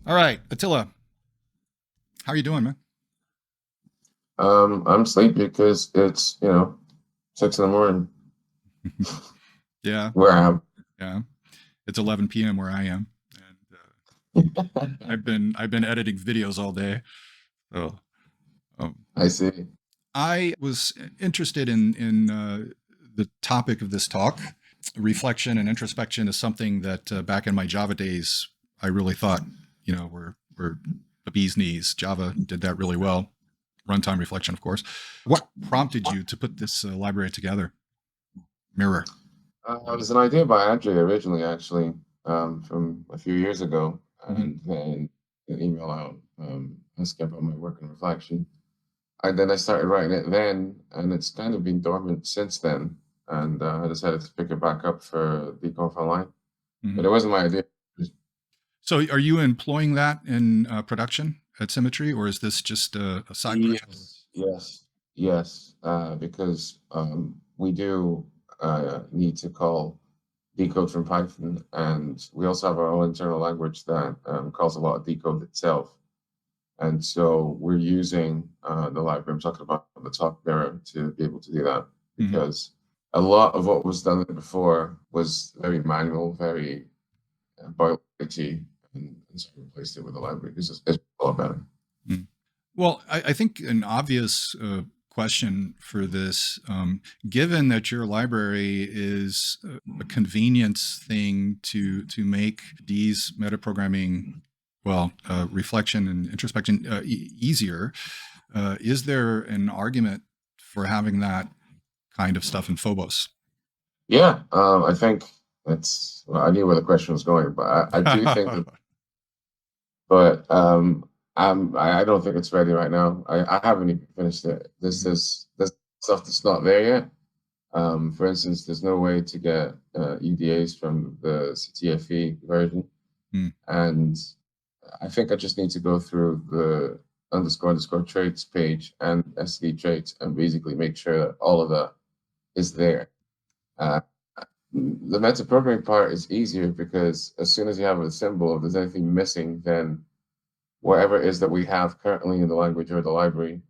All right, Attila, how are you doing, man? I'm sleepy because it's, 6 in the morning Yeah, where I am. yeah. It's 11 p.m. where I am, and I've been editing videos all day. So um, I see. I was interested in the topic of this talk. Reflection and introspection is something that back in my Java days I really thought were the bee's knees. Java did that really well. Runtime reflection, of course. What prompted you to put this library together? Mirror. It was an idea by Andrei originally, actually, from a few years ago, Mm-hmm. and then an email out asking about my work and reflection. And then I started writing it then, and it's kind of been dormant since then. And I decided to pick it back up for DConf Online. Mm-hmm. But it wasn't my idea. So, are you employing that in production at Symmetry, or is this just a side project? Yes, because we do need to call decode from Python, and we also have our own internal language that calls a lot of decode itself. And so we're using the library I'm talking about on the top there to be able to do that Mm-hmm. because a lot of what was done before was very manual, very boilerplate, and so we replaced it with the library because it's a lot better. Mm. Well, I think an obvious question for this, given that your library is a convenience thing to make these metaprogramming, well, reflection and introspection easier, is there an argument for having that kind of stuff in Phobos? Yeah, I think it's, well, I knew where the question was going, but I do think that, but I don't think it's ready right now. I haven't even finished it. This stuff that's not there yet. For instance, there's no way to get UDAs from the CTFE version, Mm, and I think I just need to go through the underscore traits page and SC traits and basically make sure that all of that is there. Uh, the meta programming part is easier because as soon as you have a symbol, if there's anything missing, then whatever it is that we have currently in the language or the library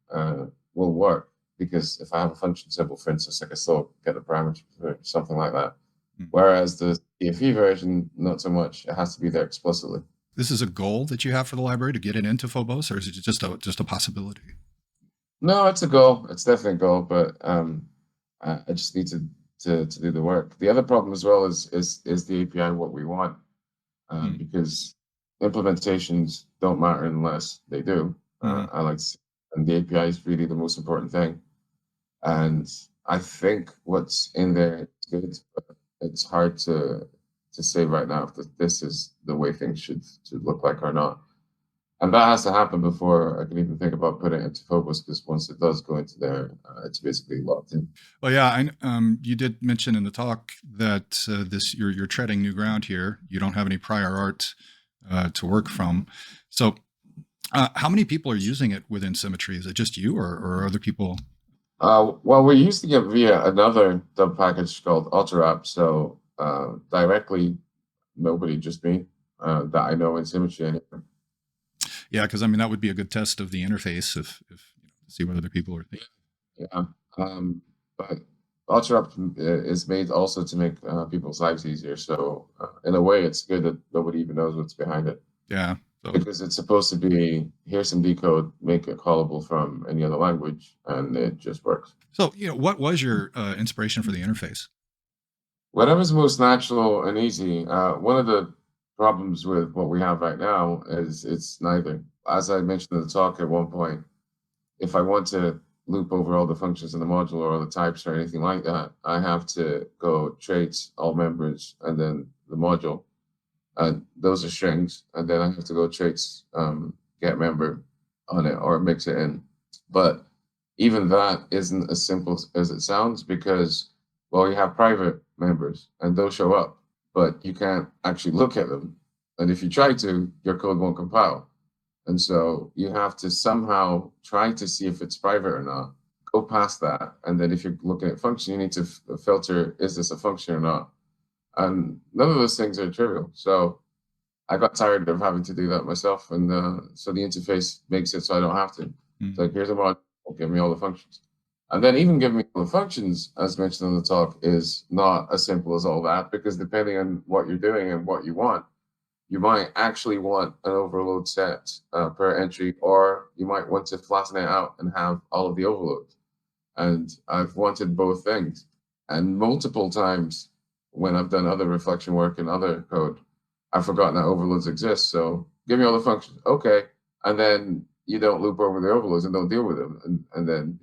will work. Because if I have a function symbol, for instance, I can still get the parameter for something like that. mm. Whereas the TFE version, not so much. It has to be there explicitly. This is a goal that you have for the library to get it into Phobos, or is it just a possibility? No, it's a goal. It's definitely a goal, but I just need to do the work. The other problem as well is the API what we want, Mm, because implementations don't matter unless they do. mm-hmm. I like to see, and the API is really the most important thing. And I think what's in there is good, but it's hard to say right now if this is the way things should look like or not. And that has to happen before I can even think about putting it into Phobos, because once it does go into there, it's basically locked in. Well, yeah, you did mention in the talk that this you're treading new ground here. You don't have any prior art to work from. So, how many people are using it within Symmetry? Is it just you, or other people? Well, we're using it via another dub package called Ultra so directly nobody, just me, that I know in Symmetry anyway. Yeah, because I mean that would be a good test of the interface if to see what other people are thinking. Yeah. But Ultra is made also to make people's lives easier. So in a way, it's good that nobody even knows what's behind it Yeah. So, because it's supposed to be here's some decode, make it callable from any other language, and it just works. what was your inspiration for the interface? Whatever's most natural and easy. One of the problems with what we have right now is it's neither. As I mentioned in the talk at one point, if I want to loop over all the functions in the module or all the types or anything like that, I have to go traits, all members, and then the module. And those are strings. And then I have to go traits, get member on it or mix it in. But even that isn't as simple as it sounds because, well, you have private members and they'll show up, but you can't actually look at them. And if you try to, your code won't compile. And so you have to somehow try to see if it's private or not, go past that. And then if you're looking at function, you need to filter, is this a function or not? And none of those things are trivial. So I got tired of having to do that myself, and so the interface makes it so I don't have to. Mm. So here's a module, give me all the functions. And then even giving me all the functions, as mentioned in the talk, is not as simple as all that, because depending on what you're doing and what you want, you might actually want an overload set per entry, or you might want to flatten it out and have all of the overloads. And I've wanted both things. And multiple times when I've done other reflection work in other code, I've forgotten that overloads exist. So give me all the functions. Okay. And then you don't loop over the overloads and don't deal with them. And then,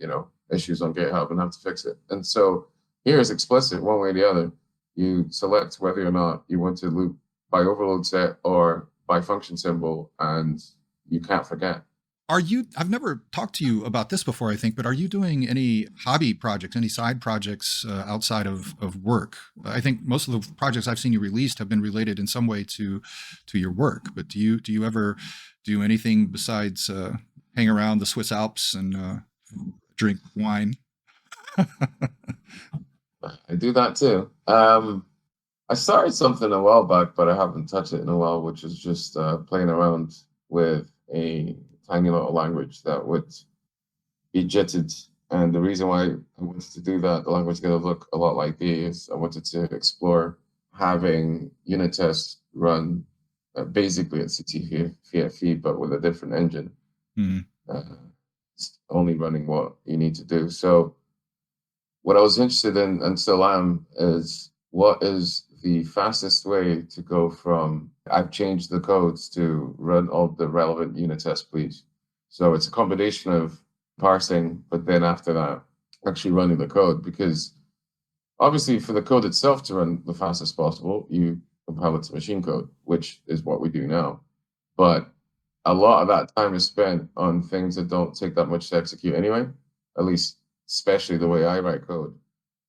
issues on GitHub and have to fix it. And so here is explicit one way or the other. You select whether or not you want to loop by overload set or by function symbol, and you can't forget. I've never talked to you about this before, I think, but are you doing any hobby projects, any side projects outside of work? I think most of the projects I've seen you released have been related in some way to your work, but do you ever do anything besides hang around the Swiss Alps and drink wine? I do that too. I started something a while back, but I haven't touched it in a while, which is just playing around with a tiny little language that would be jitted. And the reason why I wanted to do that, the language is going to look a lot like these. I wanted to explore having unit tests run basically at CTFE, but with a different engine, only running what you need to do. So what I was interested in, and still am, is what is the fastest way to go from I've changed the codes to run all the relevant unit tests, please. So it's a combination of parsing, but then after that, actually running the code, because obviously for the code itself to run the fastest possible, you compile it to machine code, which is what we do now. But a lot of that time is spent on things that don't take that much to execute anyway, at least especially the way I write code.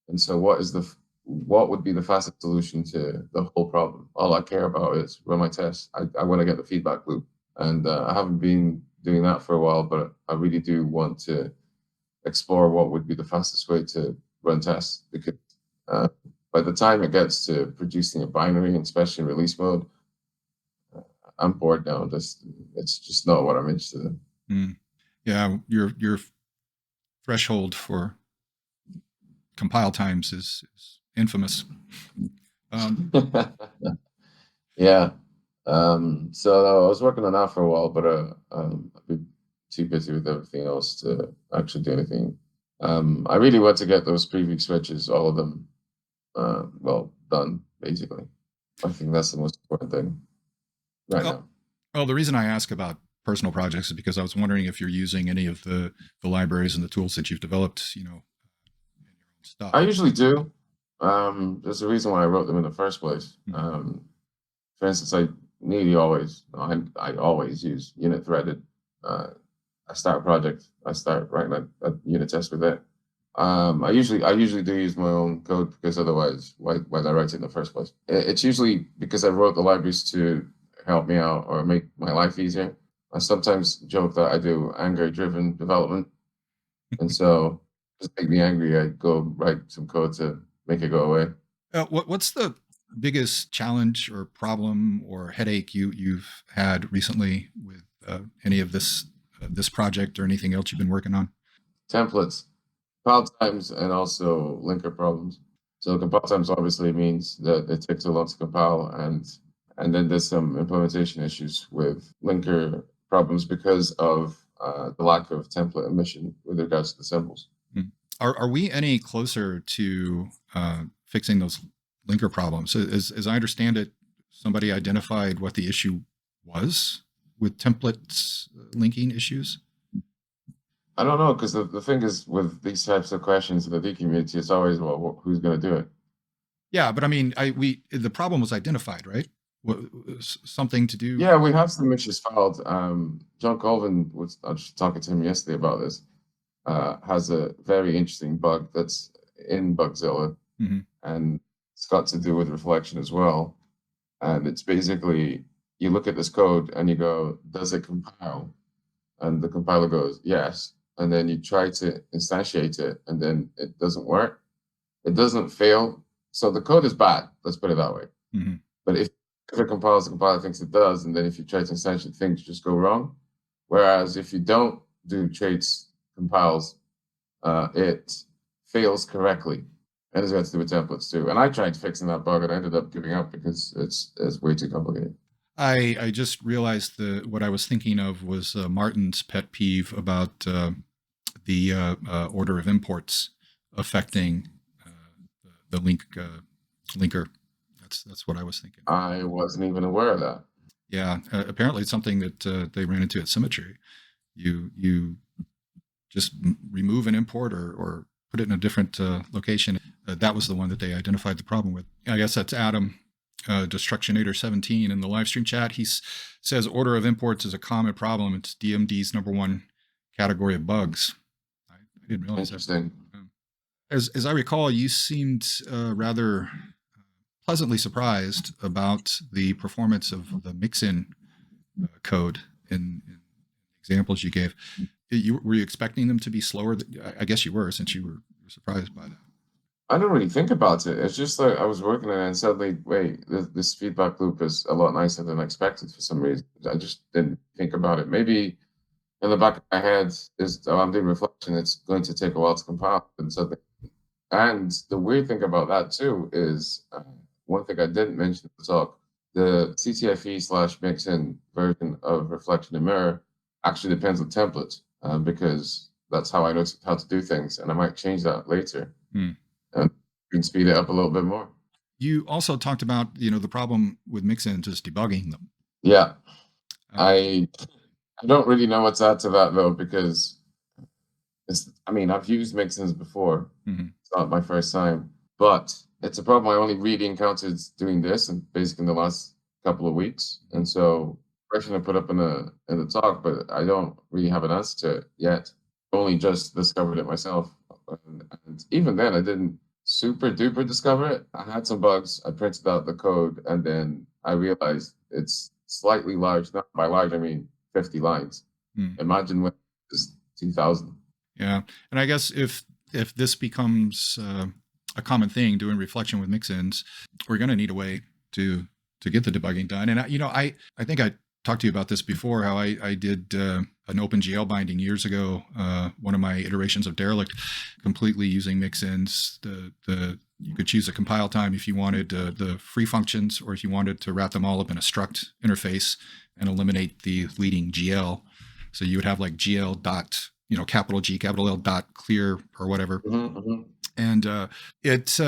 And so what would be the fastest solution to the whole problem? All I care about is run my tests. I want to get the feedback loop. And I haven't been doing that for a while, but I really do want to explore what would be the fastest way to run tests, because by the time it gets to producing a binary, and especially in release mode, I'm bored now. It's just not what I'm interested in. Yeah, your threshold for compile times is infamous. Yeah. So I was working on that for a while, but I've been too busy with everything else to actually do anything. I really want to get those preview switches, all of them, done, basically. I think that's the most important thing right now. Well, the reason I ask about personal projects is because I was wondering if you're using any of the libraries and the tools that you've developed, in your own stuff. I usually do. There's a reason why I wrote them in the first place. For instance, I always use unit threaded. I start a project, I start writing a unit test with it. I usually do use my own code, because otherwise, why did I write it in the first place? It's usually because I wrote the libraries to help me out or make my life easier. I sometimes joke that I do anger-driven development, and so just make me angry, I go write some code to make it go away. What's the biggest challenge or problem or headache you've had recently with any of this project or anything else you've been working on? Templates, compile times, and also linker problems. So compile times obviously means that it takes a lot to compile, and then there's some implementation issues with linker problems because of the lack of template emission with regards to the symbols. Are we any closer to fixing those linker problems? As I understand it, somebody identified what the issue was with templates linking issues. I don't know, because the thing is with these types of questions in the D community, it's always, well, who's going to do it? Yeah, but I mean, the problem was identified, right? Something to do. Yeah, we have some issues filed. John Colvin I was talking to him yesterday about this. Has a very interesting bug that's in Bugzilla, and it's got to do with reflection as well. And it's basically, you look at this code and you go, does it compile? And the compiler goes, yes. And then you try to instantiate it, and then it doesn't work. It doesn't fail. So the code is bad. Let's put it that way. But if if it compiles, the compiler thinks it does, and then if you try to instantiate things just go wrong. Whereas if you don't do traits compiles, it fails correctly. And it's got to do with templates too. And I tried fixing that bug and I ended up giving up because it's way too complicated. I just realized what I was thinking of was Martin's pet peeve about the order of imports affecting the linker. That's what I was thinking. I wasn't even aware of that. Yeah, apparently it's something that they ran into at Symmetry. You just remove an import or put it in a different location. That was the one that they identified the problem with. I guess that's Adam, Destructionator17 in the live stream chat. He says order of imports is a common problem. It's DMD's #1 category of bugs. I didn't realize Interesting. that. As I recall, you seemed rather pleasantly surprised about the performance of the mixin code in examples you gave. Were you expecting them to be slower? I guess you were, since you were surprised by that. I don't really think about it. It's just like I was working on it and suddenly, wait, this feedback loop is a lot nicer than expected for some reason. I just didn't think about it. Maybe in the back of my head is, I'm doing reflection, it's going to take a while to compile. And the weird thing about that too is one thing I didn't mention in the talk, the CTFE/mixin version of reflection and mirror actually depends on templates because that's how I know how to do things. And I might change that later. And you can speed it up a little bit more. You also talked about, the problem with mixins is debugging them. Yeah. I don't really know what to add to that though, because I've used mixins before. It's not my first time, but it's a problem I only really encountered doing this and basically in the last couple of weeks. And so question I put up in the talk, but I don't really have an answer to it yet. I only just discovered it myself. And even then I didn't super duper discover it. I had some bugs. I printed out the code and then I realized it's slightly large. Not by large, I mean 50 lines. Imagine when it's 2,000. Yeah. And I guess if this becomes a common thing, doing reflection with mixins, we're going to need a way to get the debugging done. And I think I talked to you about this before, how I did an OpenGL binding years ago, one of my iterations of Derelict, completely using mixins. You could choose a compile time if you wanted the free functions, or if you wanted to wrap them all up in a struct interface and eliminate the leading GL. So you would have like GL dot, capital G, capital L dot clear or whatever. And it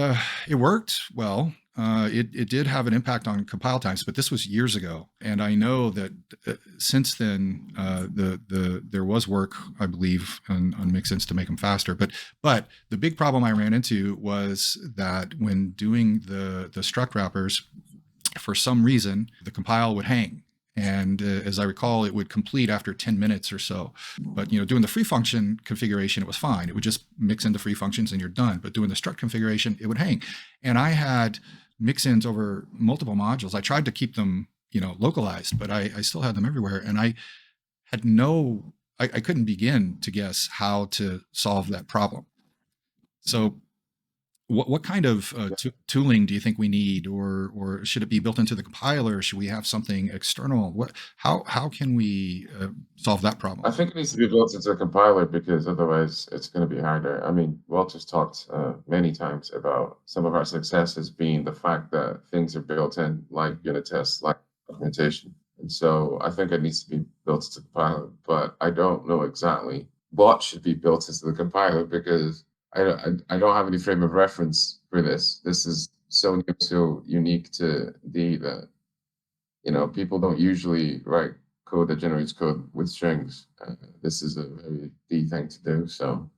worked well. It did have an impact on compile times, but this was years ago. And I know that since then, there was work, I believe, on mixins to make them faster. But the big problem I ran into was that when doing the struct wrappers, for some reason, the compile would hang. And as I recall, it would complete after 10 minutes or so. But, doing the free function configuration, it was fine. It would just mix into free functions and you're done. But doing the struct configuration, it would hang. And I had mixins over multiple modules. I tried to keep them, localized, but I still had them everywhere. And I had I couldn't begin to guess how to solve that problem. So what kind of tooling do you think we need, or should it be built into the compiler? Should we have something external? How can we solve that problem? I think it needs to be built into a compiler because otherwise it's going to be harder. Walter's talked many times about some of our successes being the fact that things are built in, like unit tests, like documentation. And so I think it needs to be built into the compiler, but I don't know exactly what should be built into the compiler because I don't have any frame of reference for this. This is so new, so unique to D that, people don't usually write code that generates code with strings. This is a very D thing to do. So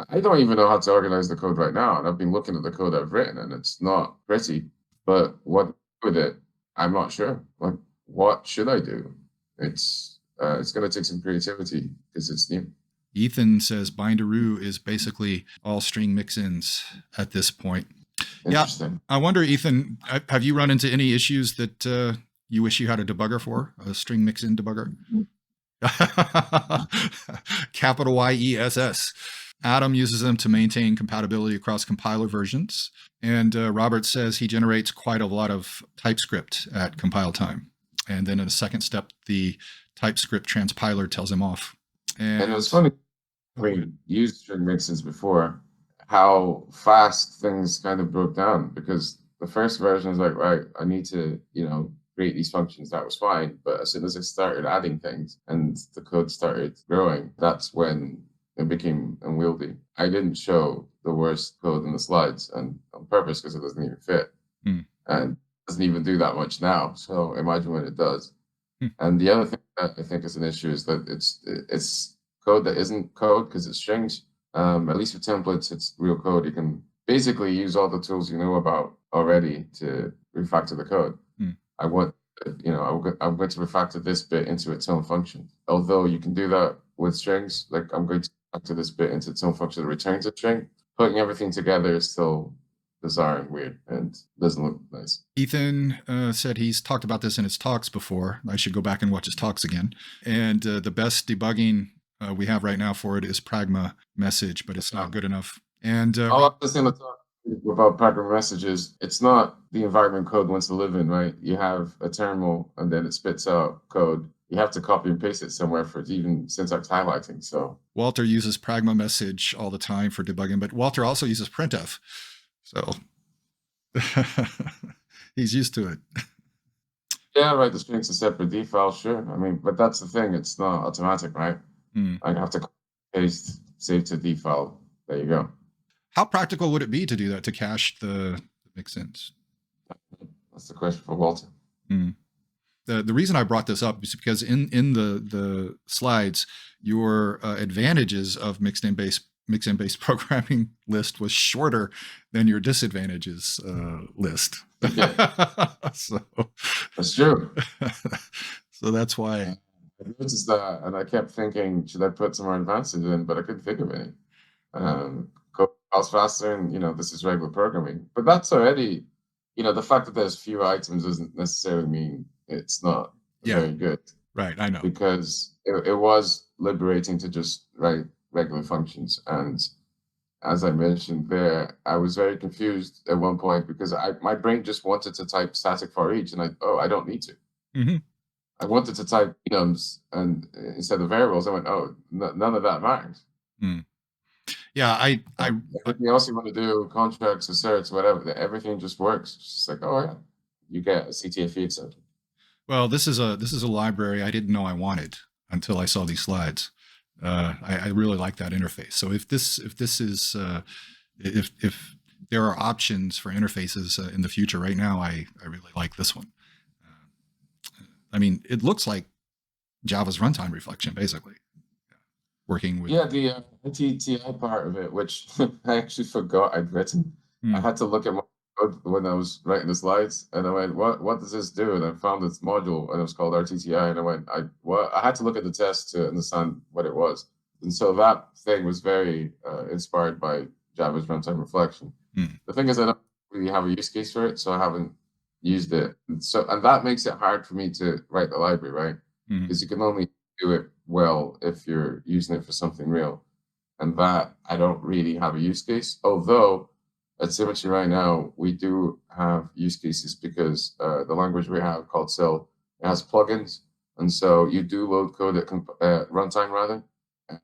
I don't even know how to organize the code right now. And I've been looking at the code I've written and it's not pretty, but what with it, I'm not sure. Like, what should I do? It's going to take some creativity because it's new. Ethan says bindaroo is basically all string mixins at this point. Interesting. Yeah, I wonder, Ethan, have you run into any issues that you wish you had a debugger for, a string mixin debugger? Capital YESS. Adam uses them to maintain compatibility across compiler versions. And Robert says he generates quite a lot of TypeScript at compile time. And then in a second step, the TypeScript transpiler tells him off. And it was funny, we used string mixins before, how fast things kind of broke down, because the first version is like, right, I need to, create these functions. That was fine. But as soon as I started adding things and the code started growing, that's when it became unwieldy. I didn't show the worst code in the slides, and on purpose, because it doesn't even fit. And doesn't even do that much now. So imagine when it does. And the other thing that I think is an issue is that it's code that isn't code because it's strings. At least for templates, it's real code. You can basically use all the tools you know about already to refactor the code. I want, I'm going to refactor this bit into its own function. Although you can do that with strings, like I'm going to refactor this bit into its own function that returns a string. Putting everything together is still bizarre and weird and doesn't look nice. Ethan said he's talked about this in his talks before. I should go back and watch his talks again. And the best debugging we have right now for it is pragma message, but it's not good enough. And all I'm just going to talk about pragma messages, it's not the environment code wants to live in, right? You have a terminal and then it spits out code. You have to copy and paste it somewhere for even syntax highlighting. So Walter uses pragma message all the time for debugging, but Walter also uses printf. So he's used to it. Yeah, right. The string's a separate D file, sure. I mean, but that's the thing. It's not automatic, right? I have to paste, save to D file. There you go. How practical would it be to do that, to cache the mixins? That's the question for Walter. The reason I brought this up is because in the slides, your advantages of mixin based programming list was shorter than your disadvantages list. So that's true. So that's why I noticed that, and I kept thinking, should I put some more advances in? But I couldn't think of any. Code files faster, and this is regular programming. But that's already, the fact that there's fewer items doesn't necessarily mean it's not very good. Right, I know. Because it was liberating to just write regular functions. And as I mentioned there, I was very confused at one point because my brain just wanted to type static for each, and I don't need to. I wanted to type enums and instead of variables. I went, none of that matters. Yeah, everything else you want to do, contracts, asserts, whatever, everything just works. It's just like, you get a CTFE exception. Well, this is a library I didn't know I wanted until I saw these slides. I really like that interface. So if there are options for interfaces in the future, right now I really like this one. I mean, it looks like Java's runtime reflection, basically. Working with the TTI part of it, which I actually forgot I'd written. I had to look at my code when I was writing the slides, and I went, "What does this do?" And I found this module, and it was called RTTI, and I went, I had to look at the test to understand what it was, and so that thing was very inspired by Java's runtime reflection. The thing is, I don't really have a use case for it, so I haven't used it, and that makes it hard for me to write the library, right? Because you can only do it well if you're using it for something real, and that I don't really have a use case. Although at Symmetry right now we do have use cases because the language we have called Cell, it has plugins, and so you do load code at runtime rather,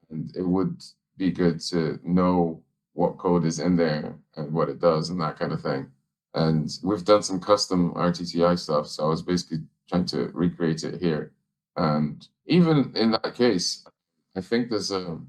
and it would be good to know what code is in there and what it does and that kind of thing. And we've done some custom RTTI stuff, so I was basically trying to recreate it here. And even in that case, I think there's a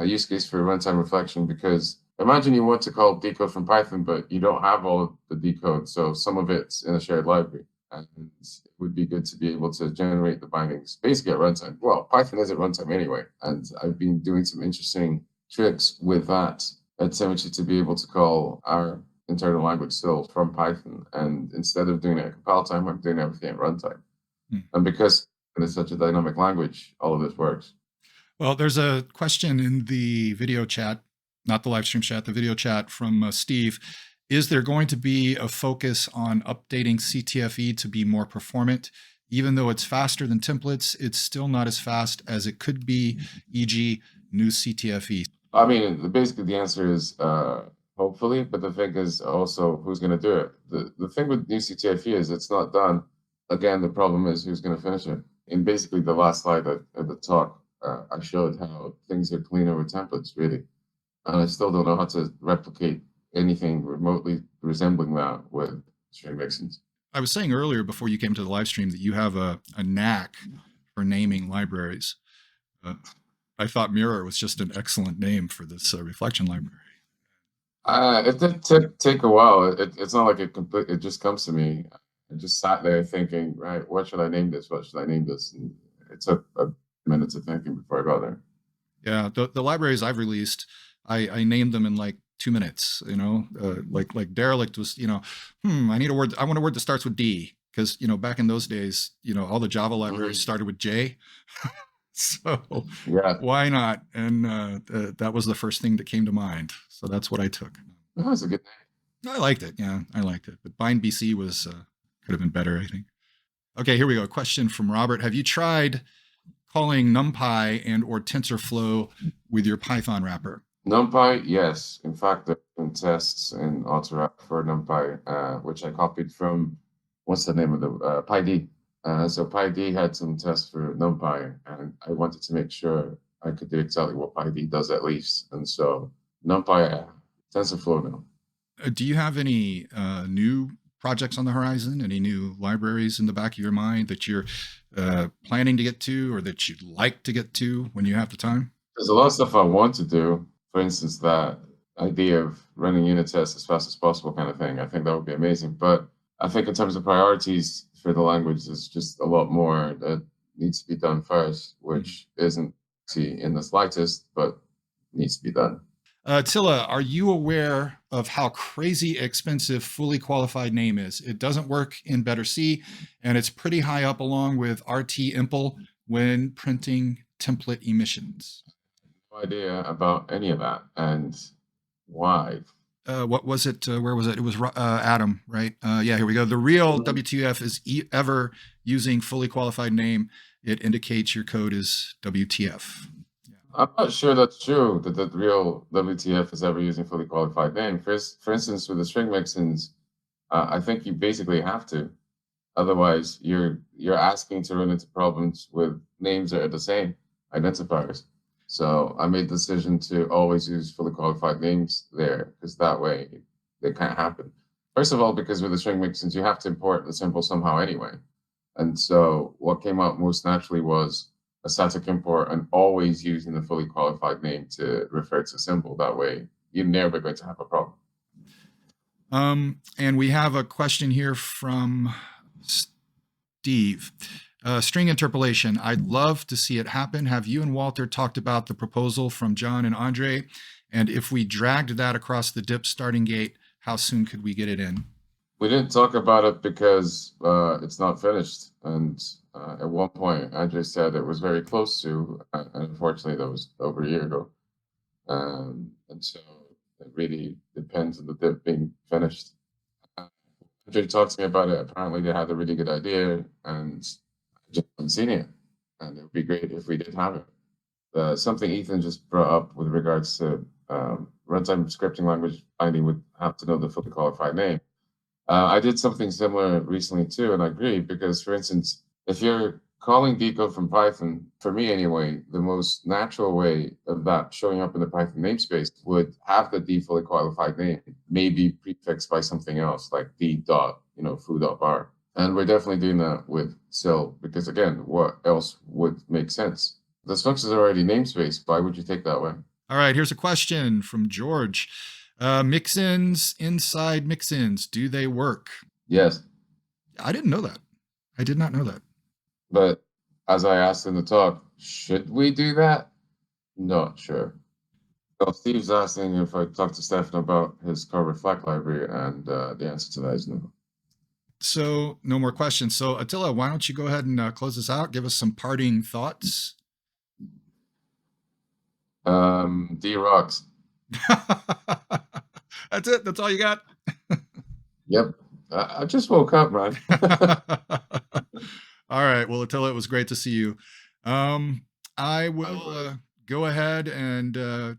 use case for runtime reflection, because imagine you want to call decode from Python, but you don't have all of the decode. So some of it's in a shared library. And it would be good to be able to generate the bindings basically at runtime. Well, Python is at runtime anyway. And I've been doing some interesting tricks with that at Symmetry to be able to call our internal language still from Python. And instead of doing it at compile time, I'm doing everything at runtime. And because it's such a dynamic language, all of this works. Well, there's a question in the video chat, not the live stream chat, the video chat from Steve. Is there going to be a focus on updating CTFE to be more performant? Even though it's faster than templates, it's still not as fast as it could be, e.g. new CTFE. I mean, basically the answer is hopefully, but the thing is also who's going to do it. The thing with new CTFE is it's not done. Again, the problem is who's going to finish it. In basically the last slide at the talk, I showed how things are cleaner with templates, really. And I still don't know how to replicate anything remotely resembling that with string mixins. I was saying earlier before you came to the live stream that you have a knack for naming libraries. I thought Mirror was just an excellent name for this reflection library. It did take a while. It's not like it just comes to me. I just sat there thinking, right, what should I name this? What should I name this? And it took a minute of thinking before I got there. Yeah, the libraries I've released, I named them in like 2 minutes. Like Derelict was, I need a word. I want a word that starts with D because back in those days, all the Java libraries started with J. So yeah, why not? And that was the first thing that came to mind. So that's what I took. that was a good name. I liked it. Yeah, I liked it. But Bind BC was could have been better, I think. Okay, here we go. A question from Robert. Have you tried calling NumPy and or TensorFlow with your Python wrapper? NumPy, yes. In fact, there have been tests in Autorap for NumPy, which I copied from, what's the name of the, PyD. So PyD had some tests for NumPy, and I wanted to make sure I could do exactly what PyD does at least. And so NumPy, TensorFlow now. Do you have any new projects on the horizon? Any new libraries in the back of your mind that you're planning to get to or that you'd like to get to when you have the time? There's a lot of stuff I want to do. For instance, that idea of running unit tests as fast as possible kind of thing. I think that would be amazing. But I think in terms of priorities for the language, there's just a lot more that needs to be done first, which isn't in the slightest, but needs to be done. Átila, are you aware of how crazy expensive fully qualified name is? It doesn't work in Better C, and it's pretty high up along with RT-impl when printing template emissions. No idea about any of that and why. What was it? Where was it? It was Adam, right? Yeah, here we go. The real WTF is ever using fully qualified name. It indicates your code is WTF. I'm not sure that's true, that the real WTF is ever using fully qualified name. For instance, with the string mixins, I think you basically have to. Otherwise, you're asking to run into problems with names that are the same, identifiers. So I made the decision to always use fully qualified names there, because that way they can't happen. First of all, because with the string mixins, you have to import the symbol somehow anyway. And so what came out most naturally was a static import and always using the fully qualified name to refer to a symbol. That way, you're never going to have a problem. And we have a question here from Steve. String interpolation. I'd love to see it happen. Have you and Walter talked about the proposal from John and Andrei? And if we dragged that across the dip starting gate, how soon could we get it in? We didn't talk about it because it's not finished. And at one point, Andrei said it was very close to, and unfortunately, that was over a year ago. And so it really depends on the dip being finished. Andrei talked to me about it. Apparently, they had a really good idea, and I just haven't seen it. And it would be great if we did have it. Something Ethan just brought up with regards to runtime scripting language binding would have to know the fully qualified name. I did something similar recently too, and I agree because, for instance, if you're calling decode from Python, for me anyway, the most natural way of that showing up in the Python namespace would have the D fully qualified name, maybe prefixed by something else like D dot, foo dot bar. And we're definitely doing that with SIL because, again, what else would make sense? This function is already namespace. Why would you take that way? All right, here's a question from George. Mixins inside mixins, do they work? Yes. I didn't know that. I did not know that. But as I asked in the talk, should we do that? Not sure. So Steve's asking if I talked to Stefan about his core reflect library, and the answer to that is no. So no more questions. So Átila, why don't you go ahead and close this out? Give us some parting thoughts. D rocks. That's it. That's all you got. Yep. I just woke up, man. All right. Well, Átila, it was great to see you. I will go ahead and